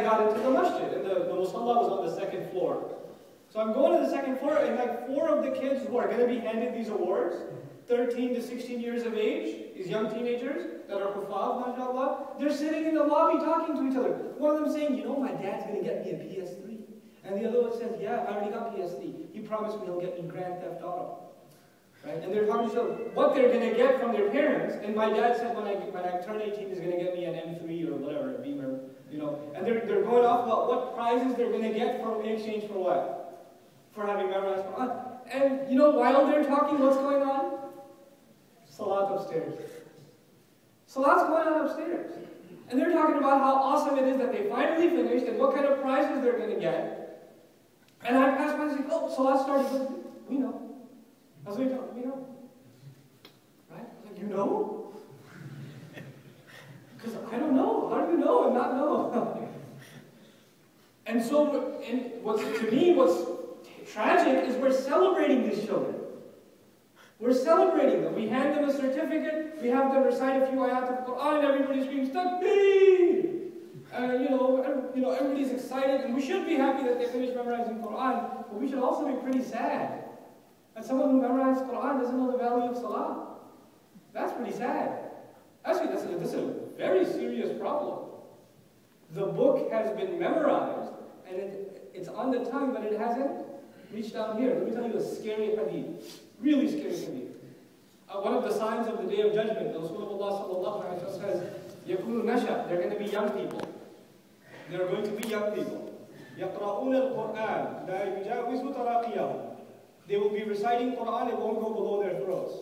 got into the masjid, and the musalla was on the second floor. So I'm going to the second floor, and like 4 of the kids who are going to be handed these awards, 13 to 16 years of age, these young teenagers that are kuffaz, mashallah, they're sitting in the lobby talking to each other. One of them saying, you know, my dad's going to get me a PS3. And the other one says, yeah, I already got PS3. He promised me he'll get me Grand Theft Auto. Right? And they're talking to what they're going to get from their parents. And my dad said when I turn 18, he's going to get me an M3 or whatever, a Beamer. You know, and they're going off about what prizes they're going to get in exchange for what? For having memorized Quran. And you know, while they're talking, what's going on? Salat upstairs. Salat's going on upstairs. And they're talking about how awesome it is that they finally finished and what kind of prizes they're going to get. And I passed by and said, oh, Salat started. We know. I was like, we know. Right? Like, you know? Because I don't know. How do you know and not know? And so, to me, what's tragic is we're celebrating these children. We're celebrating them. We hand them a certificate, we have them recite a few ayat of Quran, and everybody screams, Takbir! Everybody's excited, and we should be happy that they finished memorizing Quran, but we should also be pretty sad that someone who memorized Quran doesn't know the value of Salah. That's pretty sad. Actually, this is a very serious problem. The book has been memorized, and it's on the tongue, but it hasn't reached down here. Let me tell you a scary hadith. Really scary hadith. One of the signs of the Day of Judgment, the Rasulullah sallallahu alaihi wasallam says, يَكُونُ نَشَأ. They're going to be young people. They're going to be young people. يَقْرَؤُونَ الْقُرْآنَ لَا يُجَاوِزُ تَرَاقِيَهُم. They will be reciting Quran, it won't go below their throats.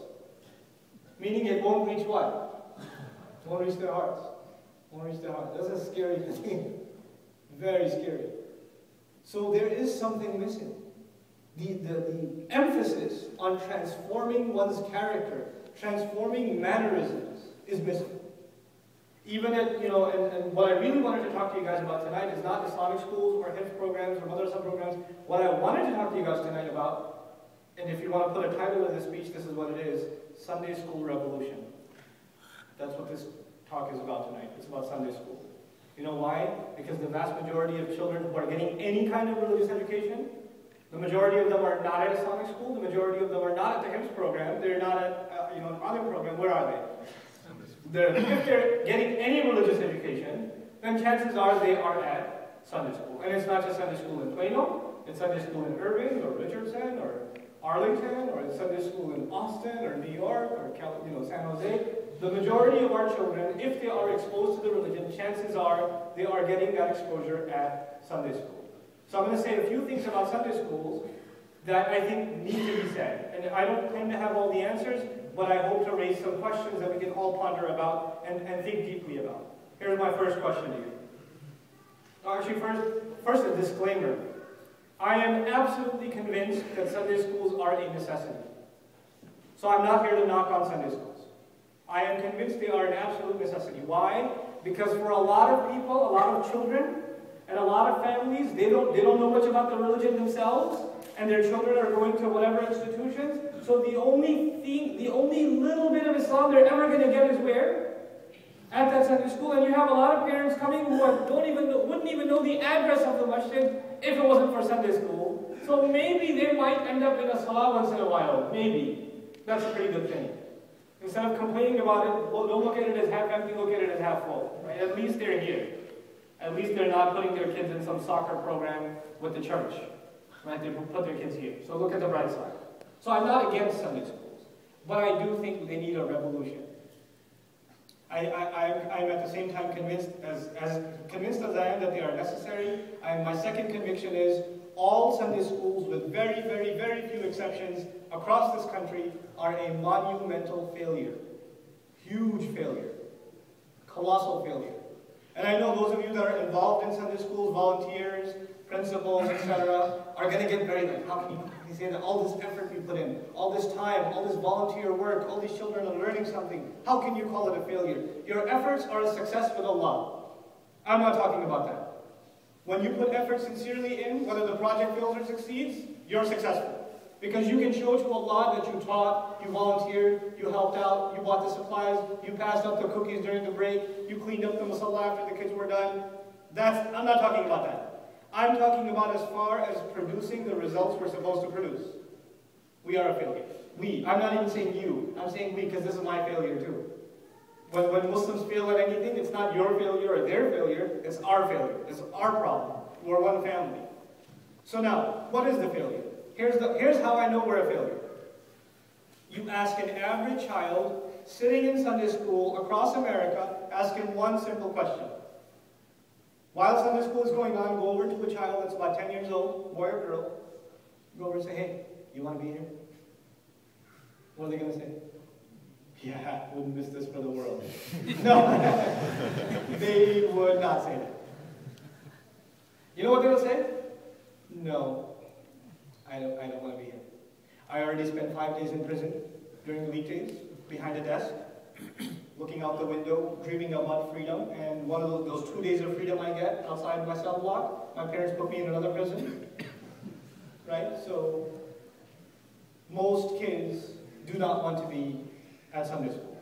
Meaning it won't reach what? It won't reach their hearts. It won't reach their hearts. That's a scary thing. Very scary. So there is something missing. The emphasis on transforming one's character, transforming mannerisms is missing. Even and what I really wanted to talk to you guys about tonight is not Islamic schools or hifz programs or madrasa programs. What I wanted to talk to you guys tonight about, and if you want to put a title in this speech, this is what it is: Sunday School Revolution. That's what this talk is about tonight. It's about Sunday school. You know why? Because the vast majority of children who are getting any kind of religious education, the majority of them are not at Islamic school, the majority of them are not at the hifz program, they're not at an alim program. Where are they? If they're getting any religious education, then chances are they are at Sunday school. And it's not just Sunday school in Plano, it's Sunday school in Irving or Richardson or Arlington, or it's Sunday school in Austin or New York or San Jose. The majority of our children, if they are exposed to the religion, chances are they are getting that exposure at Sunday school. So I'm going to say a few things about Sunday schools that I think need to be said. And I don't claim to have all the answers, but I hope to raise some questions that we can all ponder about and think deeply about. Here's my first question to you. Actually, first a disclaimer. I am absolutely convinced that Sunday schools are a necessity. So I'm not here to knock on Sunday schools. I am convinced they are an absolute necessity. Why? Because for a lot of people, a lot of children, and a lot of families, they don't know much about the religion themselves, and their children are going to whatever institutions. So the only little bit of Islam they're ever going to get is where? At that Sunday school. And you have a lot of parents coming who wouldn't even know the address of the masjid if it wasn't for Sunday school. So maybe they might end up in a salah once in a while. Maybe. That's a pretty good thing. Instead of complaining about it, well, don't look at it as half empty, look at it as half full. Right? At least they're here. At least they're not putting their kids in some soccer program with the church. Right? They put their kids here. So look at the bright side. So I'm not against Sunday schools, but I do think they need a revolution. I'm at the same time convinced as I am that they are necessary. My second conviction is all Sunday schools, with very, very, very few exceptions across this country, are a monumental failure. Huge failure. Colossal failure. And I know those of you that are involved in Sunday schools, volunteers, principals, etc., are going to get very like, how can you say that all this effort we put in, all this time, all this volunteer work, all these children are learning something, how can you call it a failure? Your efforts are a success with Allah. I'm not talking about that. When you put effort sincerely in, whether the project fails or succeeds, you're successful. Because you can show to Allah that you taught, you volunteered, you helped out, you bought the supplies, you passed up the cookies during the break, you cleaned up the musalla after the kids were done. I'm not talking about that. I'm talking about as far as producing the results we're supposed to produce. We are a failure. We. I'm not even saying you. I'm saying we because this is my failure too. When Muslims fail at anything, it's not your failure or their failure. It's our failure. It's our problem. We're one family. So now, what is the failure? Here's how I know we're a failure. You ask an average child sitting in Sunday school across America, ask him one simple question. While Sunday school is going on, go over to a child that's about 10 years old, boy or girl, go over and say, hey, you want to be here? What are they going to say? Yeah, wouldn't miss this for the world. No, they would not say that. You know what they will say? No, I don't want to be here. I already spent 5 days in prison during the weekdays, behind a desk, looking out the window, dreaming about freedom, and one of those 2 days of freedom I get outside my cell block, my parents put me in another prison. Right? So, most kids do not want to be at Sunday school.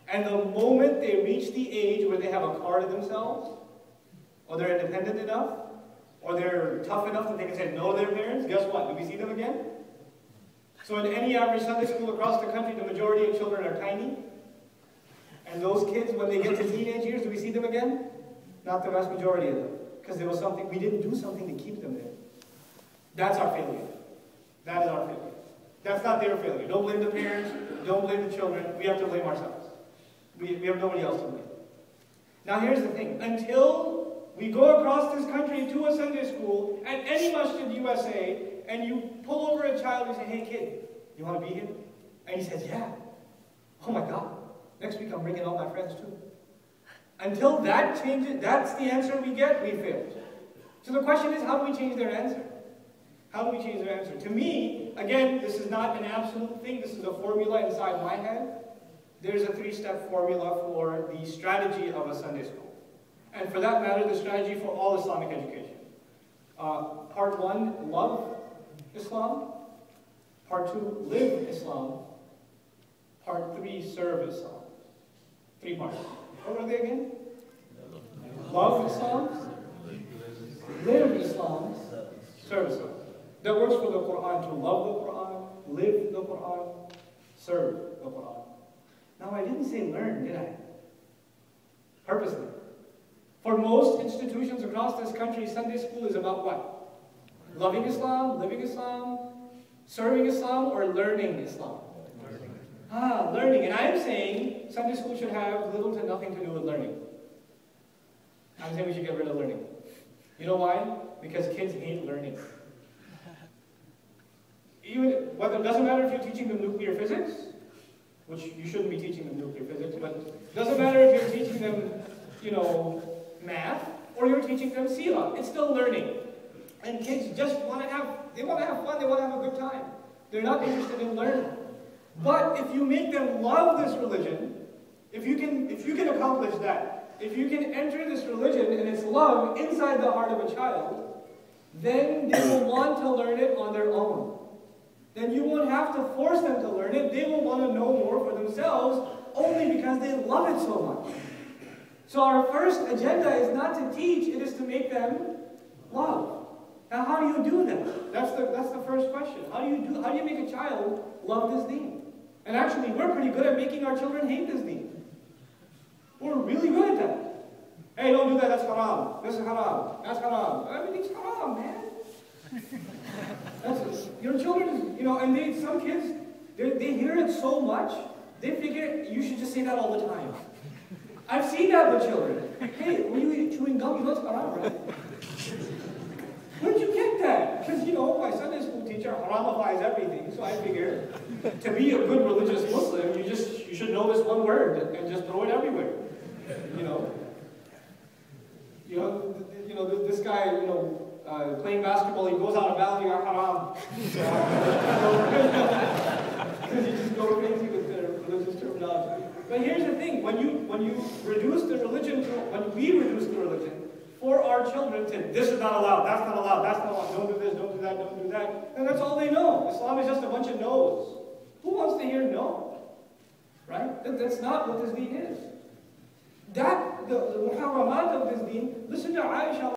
And the moment they reach the age where they have a car to themselves, or they're independent enough, or they're tough enough that they can say no to their parents, guess what? Do we see them again? So in any average Sunday school across the country, the majority of children are tiny. And those kids, when they get to teenage years, do we see them again? Not the vast majority of them. Because there was something, we didn't do something to keep them there. That's our failure. That is our failure. That's not their failure. Don't blame the parents. Don't blame the children. We have to blame ourselves. We have nobody else to blame. Now here's the thing. Until we go across this country to a Sunday school at any masjid USA, and you pull over a child and say, hey kid, you want to be here? And he says, yeah. Oh my God. Next week I'm bringing all my friends too. Until that changes, that's the answer we get, we failed. So the question is, how do we change their answer? How do we change their answer? To me, again, this is not an absolute thing. This is a formula inside my head. There's a 3-step formula for the strategy of a Sunday school. And for that matter, the strategy for all Islamic education. Part 1, love Islam. Part 2, live Islam. Part 3, serve Islam. 3 parts. What were they again? Love Islam, live Islam, serve Islam. That works for the Quran, to love the Quran, live the Quran, serve the Quran. Now I didn't say learn, did I? Purposely. For most institutions across this country, Sunday school is about what? Loving Islam, living Islam, serving Islam, or learning Islam? Learning. And I'm saying Sunday school should have little to nothing to do with learning. I'm saying we should get rid of learning. You know why? Because kids hate learning. It doesn't matter if you're teaching them nuclear physics, which you shouldn't be teaching them nuclear physics, but it doesn't matter if you're teaching them, math, or you're teaching them sira. It's still learning. And kids just want to have fun, they want to have a good time. They're not interested in learning. But if you make them love this religion, if you can accomplish that, if you can enter this religion and its love inside the heart of a child, then they will want to learn it on their own. Then you won't have to force them to learn it. They will want to know more for themselves only because they love it so much. So our first agenda is not to teach, it is to make them love. Now how do you do that? That's the first question. How do you make a child love this deen? And actually, we're pretty good at making our children hate this deen. We're really good at that. Hey, don't do that, that's haram. This is haram. That's haram. Everything's haram, man. Your children, and some kids, they hear it so much, they figure you should just say that all the time. I've seen that with children. Hey, when you eat chewing gum, you know it's haram, right? Where'd you get that? Because, my Sunday school teacher haramifies everything, so I figure to be a good religious Muslim, you should know this one word and just throw it everywhere. This guy, playing basketball, he goes out of bounds, you're haram. Because you just go crazy with the religious terminology. But here's the thing, when we reduce the religion for our children to, this is not allowed, that's not allowed, don't do this, don't do that, don't do that, and that's all they know. Islam is just a bunch of no's. Who wants to hear no? Right? That's not what this deen is. That the muharramat of this deen. Listen to Aisha.